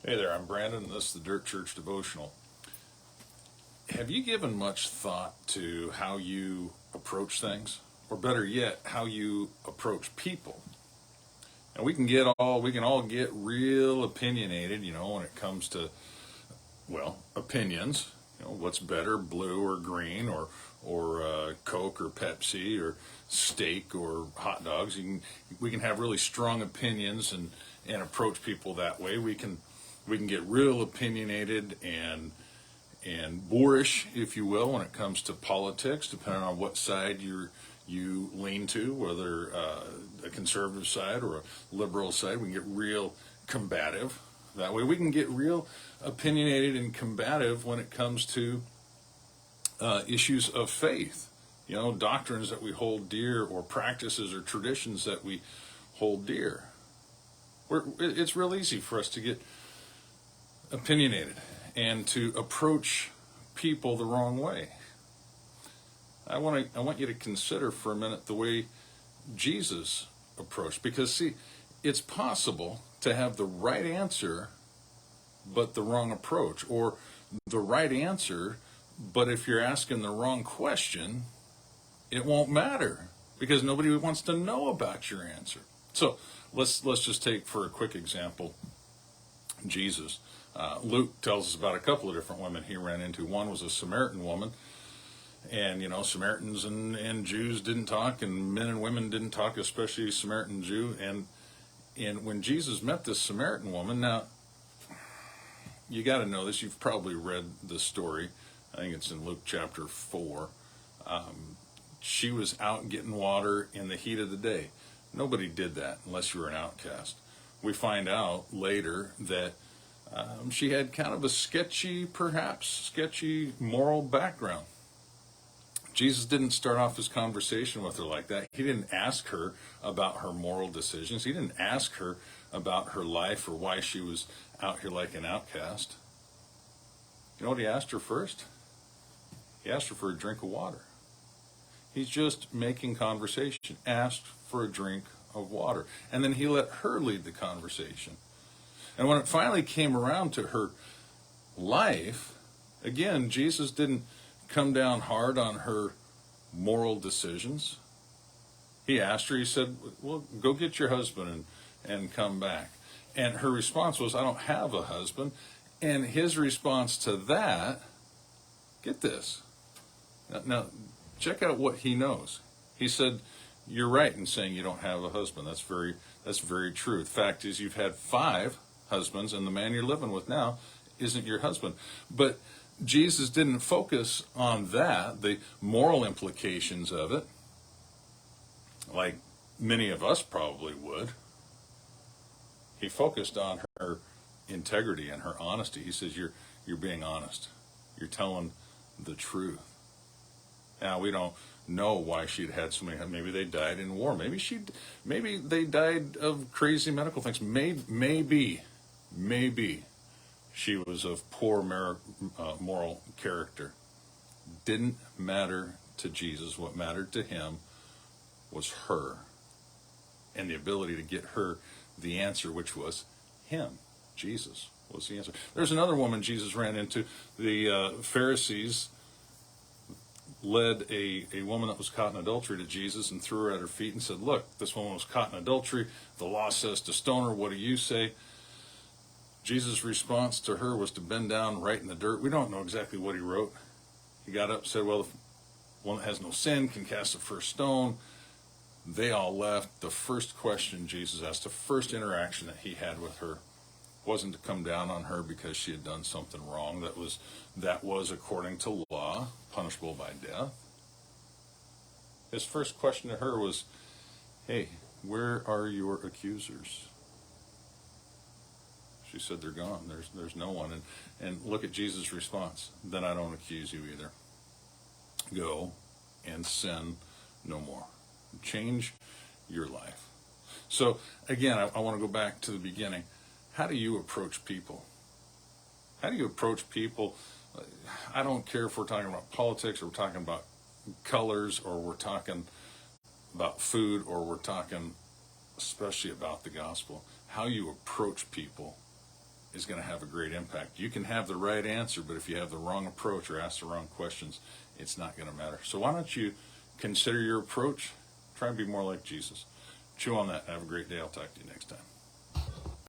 Hey there, I'm Brandon, and this is the Dirt Church Devotional. Have you given much thought to how you approach things? Or better yet, how you approach people? And we can all get real opinionated, when it comes to, opinions. What's better, blue or green, or Coke or Pepsi, or steak or hot dogs. We can have really strong opinions and approach people that way. We can get real opinionated and boorish, if you will, when it comes to politics, depending on what side you lean to, whether a conservative side or a liberal side. We can get real combative that way. We can get real opinionated and combative when it comes to issues of faith, doctrines that we hold dear, or practices or traditions that we hold dear. It's real easy for us to get opinionated and to approach people the wrong way. I want you to consider for a minute the way Jesus approached, because see, it's possible to have the right answer but the wrong approach, or the right answer, but if you're asking the wrong question, it won't matter because nobody wants to know about your answer. So let's just take, for a quick example, Jesus. Luke tells us about a couple of different women he ran into. One was a Samaritan woman, and Samaritans and Jews didn't talk, and men and women didn't talk, especially Samaritan Jew. And when Jesus met this Samaritan woman, now you got to know this. You've probably read the story. I think it's in Luke chapter 4. She was out getting water in the heat of the day. Nobody did that unless you were an outcast. We find out later that she had kind of a sketchy moral background. Jesus didn't start off his conversation with her like that. He didn't ask her about her moral decisions. He didn't ask her about her life or why she was out here like an outcast. You know what he asked her first? He asked her for a drink of water. He's just making conversation. Asked for a drink of water. And then he let her lead the conversation. And when it finally came around to her life, again, Jesus didn't come down hard on her moral decisions. He asked her, he said, well, go get your husband and come back. And her response was, I don't have a husband. And his response to that, get this. Now check out what he knows. He said, you're right in saying you don't have a husband. That's very true. The fact is, you've had 5 husbands, and the man you're living with now isn't your husband. But Jesus didn't focus on that, the moral implications of it, like many of us probably would. He focused on her integrity and her honesty. He says, you're being honest. You're telling the truth. Now, we don't know why she'd had so many. Maybe they died in war. Maybe they died of crazy medical things. Maybe she was of poor moral character. Didn't matter to Jesus. What mattered to him was her, and the ability to get her the answer, which was him. Jesus was the answer. There's another woman Jesus ran into. The Pharisees led a woman that was caught in adultery to Jesus and threw her at her feet and said, look, this woman was caught in adultery. The law says to stone her. What do you say? Jesus' response to her was to bend down, write in the dirt. We don't know exactly what he wrote. He got up and said, well, if one that has no sin can cast the first stone. They all left. The first question Jesus asked, the first interaction that he had with her, wasn't to come down on her because she had done something wrong. That was according to law, punishable by death. His first question to her was, hey, where are your accusers? She said, they're gone. There's no one. And look at Jesus' response. Then I don't accuse you either. Go and sin no more. Change your life. So again, I want to go back to the beginning. How do you approach people? How do you approach people? I don't care if we're talking about politics, or we're talking about colors, or we're talking about food, or we're talking especially about the gospel. How you approach people is going to have a great impact. You can have the right answer, but if you have the wrong approach or ask the wrong questions, it's not going to matter. So why don't you consider your approach? Try and be more like Jesus. Chew on that. Have a great day. I'll talk to you next time.